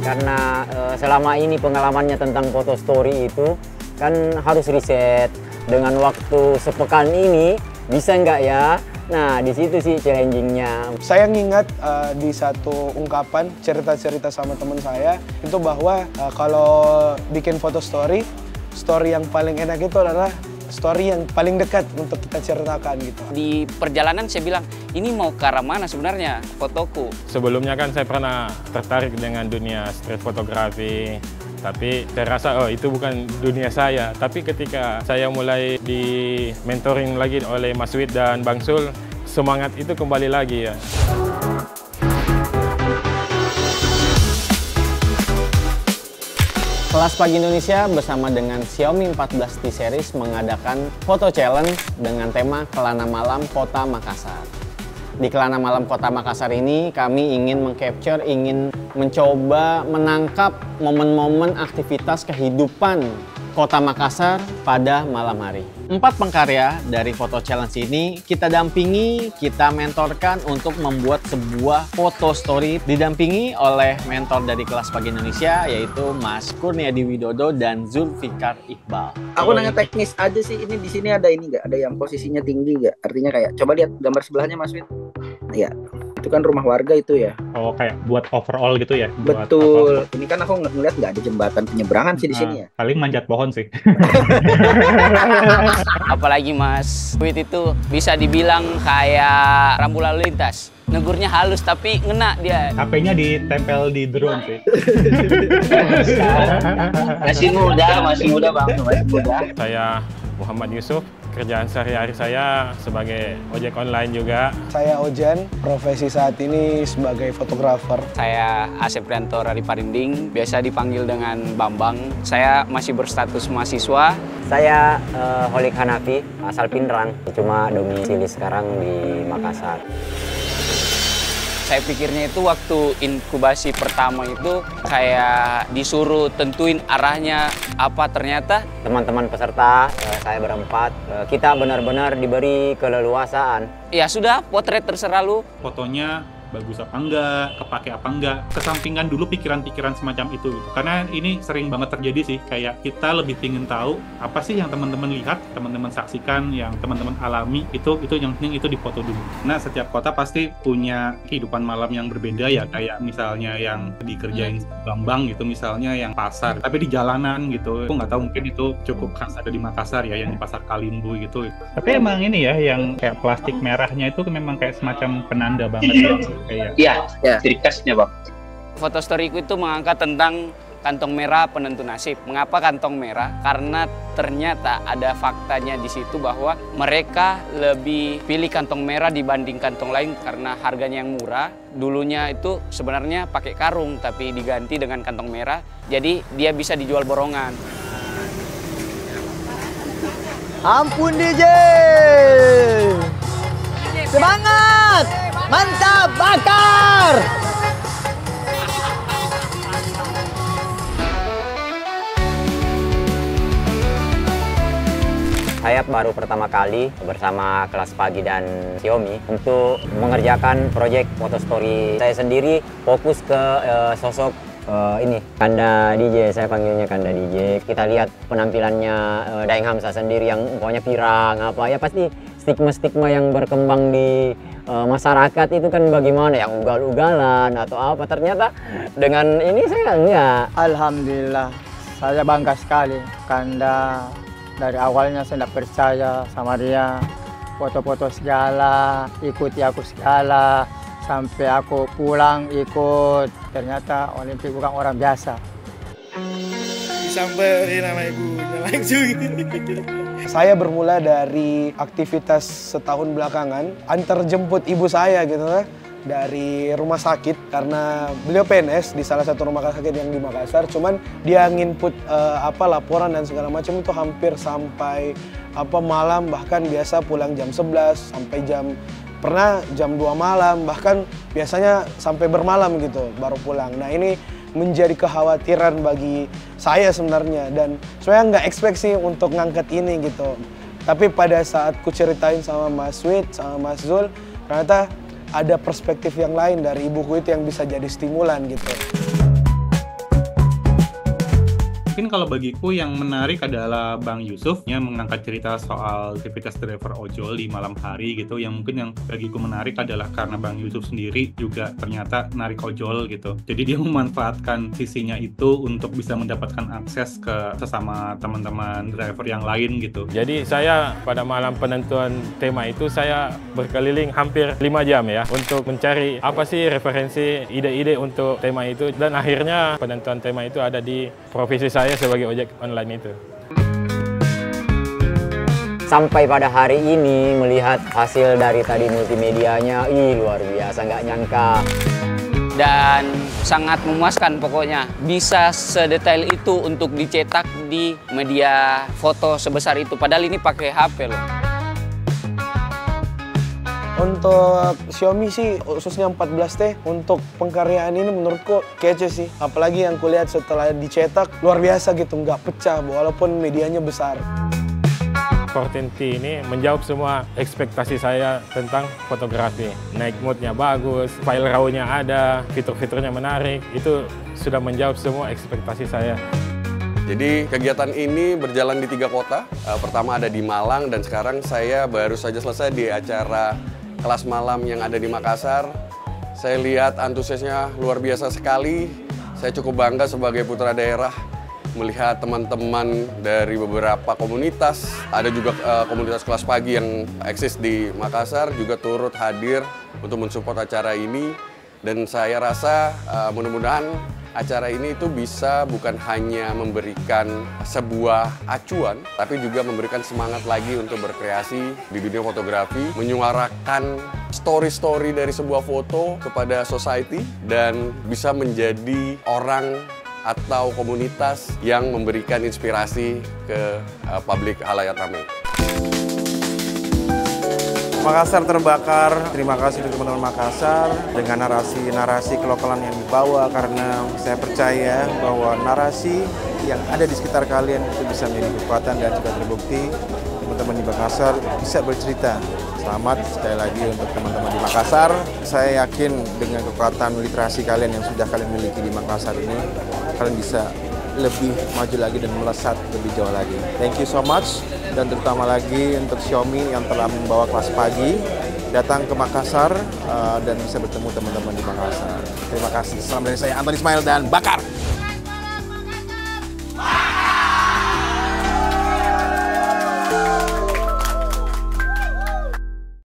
karena selama ini pengalamannya tentang foto story itu kan harus riset dengan waktu sepekan ini bisa nggak ya? Nah di situ sih challengingnya. Saya ngingat di satu ungkapan cerita-cerita sama teman saya itu bahwa kalau bikin foto story yang paling enak itu adalah story yang paling dekat untuk kita ceritakan gitu. Di perjalanan saya bilang, ini mau ke arah mana sebenarnya fotoku? Sebelumnya kan saya pernah tertarik dengan dunia street fotografi, tapi saya rasa oh itu bukan dunia saya. Tapi ketika saya mulai di mentoring lagi oleh Mas Wid dan Bang Sul, semangat itu kembali lagi ya. Kelas Pagi Indonesia bersama dengan Xiaomi 14T Series mengadakan foto challenge dengan tema Kelana Malam Kota Makassar. Di Kelana Malam Kota Makassar ini kami ingin mengcapture, ingin mencoba menangkap momen-momen aktivitas kehidupan Kota Makassar pada malam hari. 4 pengkarya dari foto challenge ini kita dampingi, kita mentorkan untuk membuat sebuah foto story didampingi oleh mentor dari Kelas Pagi Indonesia yaitu Mas Kurniadi Widodo dan Zulfikar Iqbal. Aku nanya teknis aja sih, ini di sini ada ini nggak? Ada yang posisinya tinggi nggak? Artinya kayak coba lihat gambar sebelahnya Mas Wid. Iya. Itu kan rumah warga itu ya. Oh, kayak buat overall gitu ya? Betul. Ini kan aku ngeliat nggak ada jembatan penyeberangan sih di sini ya. Paling manjat pohon sih. Apalagi Mas Wid itu bisa dibilang kayak rambu lalu lintas. Negurnya halus tapi ngena dia. HP-nya ditempel di drone sih. Masih muda Bang, masih muda. Saya Muhammad Yusuf, kerjaan sehari-hari saya sebagai ojek online juga. Saya Ojan, profesi saat ini sebagai fotografer. Saya Asep Prianto Rari Parinding, biasa dipanggil dengan Bambang. Saya masih berstatus mahasiswa. Saya Holik Hanafi, asal Pindrang, cuma domisili sekarang di Makassar. Saya pikirnya itu waktu inkubasi pertama itu kayak disuruh tentuin arahnya apa, ternyata Teman-teman peserta, saya berempat, kita benar-benar diberi keleluasaan. ya sudah, potret terserah lu. Fotonya bagus apa enggak, kepake apa enggak, kesampingan dulu pikiran-pikiran semacam itu gitu. Karena ini sering banget terjadi sih, kayak kita lebih ingin tahu apa sih yang teman-teman lihat, teman-teman saksikan, yang teman-teman alami, itu yang penting itu difoto dulu. Nah, setiap kota pasti punya kehidupan malam yang berbeda ya, kayak misalnya yang dikerjain Bambang gitu, misalnya yang pasar, tapi di jalanan gitu. Aku nggak tahu, mungkin itu cukup khas ada di Makassar ya, yang di Pasar Kalimbu gitu. Tapi emang ini ya, yang kayak plastik merahnya itu memang kayak semacam penanda banget ya. Kayak Iya, ciri khasnya Bang. Foto storyku itu mengangkat tentang kantong merah penentu nasib. Mengapa kantong merah? Karena ternyata ada faktanya di situ bahwa mereka lebih pilih kantong merah dibanding kantong lain karena harganya yang murah. Dulunya itu sebenarnya pakai karung tapi diganti dengan kantong merah. Jadi dia bisa dijual borongan. Ampun DJ! Semangat! Mantap, bakar! Saya baru pertama kali bersama Kelas Pagi dan Xiaomi untuk mengerjakan proyek foto story. Saya sendiri fokus ke sosok ini Kanda DJ, saya panggilnya Kanda DJ. Kita lihat penampilannya Daeng Hamzah sendiri yang pokoknya pirang apa ya, pasti stigma-stigma yang berkembang di masyarakat itu kan bagaimana yang ugal-ugalan atau apa. Ternyata dengan ini saya enggak. Alhamdulillah, saya bangga sekali. Kanda dari awalnya saya tidak percaya sama dia, foto-foto segala, ikuti aku segala, sampai aku pulang ikut. Ternyata Olimpik bukan orang biasa. Disamperin sama ibunya langsung. Saya bermula dari aktivitas setahun belakangan, antar jemput ibu saya gitu kan, dari rumah sakit karena beliau PNS di salah satu rumah sakit yang di Makassar. Cuman dia nginput laporan dan segala macam itu hampir sampai malam, bahkan biasa pulang jam 11 sampai pernah jam 2 malam, bahkan biasanya sampai bermalam gitu baru pulang. Nah ini menjadi kekhawatiran bagi saya sebenarnya, dan saya nggak expect sih untuk ngangkat ini gitu. Tapi pada saat ku ceritain sama Mas Wid, sama Mas Zul, ternyata ada perspektif yang lain dari ibuku itu yang bisa jadi stimulan gitu. Mungkin kalau bagiku yang menarik adalah Bang Yusuf yang mengangkat cerita soal aktivitas driver ojol di malam hari gitu. Yang mungkin yang bagiku menarik adalah karena Bang Yusuf sendiri juga ternyata narik ojol gitu. Jadi dia memanfaatkan sisinya itu untuk bisa mendapatkan akses ke sesama teman-teman driver yang lain gitu. Jadi saya pada malam penentuan tema itu saya berkeliling hampir 5 jam ya untuk mencari apa sih referensi ide-ide untuk tema itu, dan akhirnya penentuan tema itu ada di profesi saya sebagai ojek online itu. Sampai pada hari ini melihat hasil dari tadi multimedianya, luar biasa, nggak nyangka. Dan sangat memuaskan pokoknya. Bisa sedetail itu untuk dicetak di media foto sebesar itu. Padahal ini pakai HP loh. Untuk Xiaomi sih, khususnya 14T, untuk pengkaryaan ini menurutku kece sih. Apalagi yang kulihat setelah dicetak, luar biasa gitu, nggak pecah walaupun medianya besar. 14T ini menjawab semua ekspektasi saya tentang fotografi. Night mode-nya bagus, file RAW-nya ada, fitur-fiturnya menarik, itu sudah menjawab semua ekspektasi saya. Jadi kegiatan ini berjalan di 3 kota. Pertama ada di Malang, dan sekarang saya baru saja selesai di acara kelas malam yang ada di Makassar. Saya lihat antusiasnya luar biasa sekali. Saya cukup bangga sebagai putra daerah melihat teman-teman dari beberapa komunitas. Ada juga komunitas kelas pagi yang eksis di Makassar juga turut hadir untuk mensupport acara ini. Dan saya rasa mudah-mudahan acara ini itu bisa bukan hanya memberikan sebuah acuan, tapi juga memberikan semangat lagi untuk berkreasi di dunia fotografi, menyuarakan story-story dari sebuah foto kepada society, dan bisa menjadi orang atau komunitas yang memberikan inspirasi ke publik halayak ramai. Makassar terbakar, terima kasih untuk teman-teman Makassar dengan narasi-narasi kelokalan yang dibawa, karena saya percaya bahwa narasi yang ada di sekitar kalian itu bisa menjadi kekuatan, dan sudah terbukti teman-teman di Makassar bisa bercerita. Selamat sekali lagi untuk teman-teman di Makassar. Saya yakin dengan kekuatan literasi kalian yang sudah kalian miliki di Makassar ini, kalian bisa lebih maju lagi dan melesat lebih jauh lagi. Thank you so much, dan terutama lagi untuk Xiaomi yang telah membawa kelas pagi datang ke Makassar dan bisa bertemu teman-teman di Makassar. Terima kasih. Salam dari saya, Anton Ismail, dan bakar!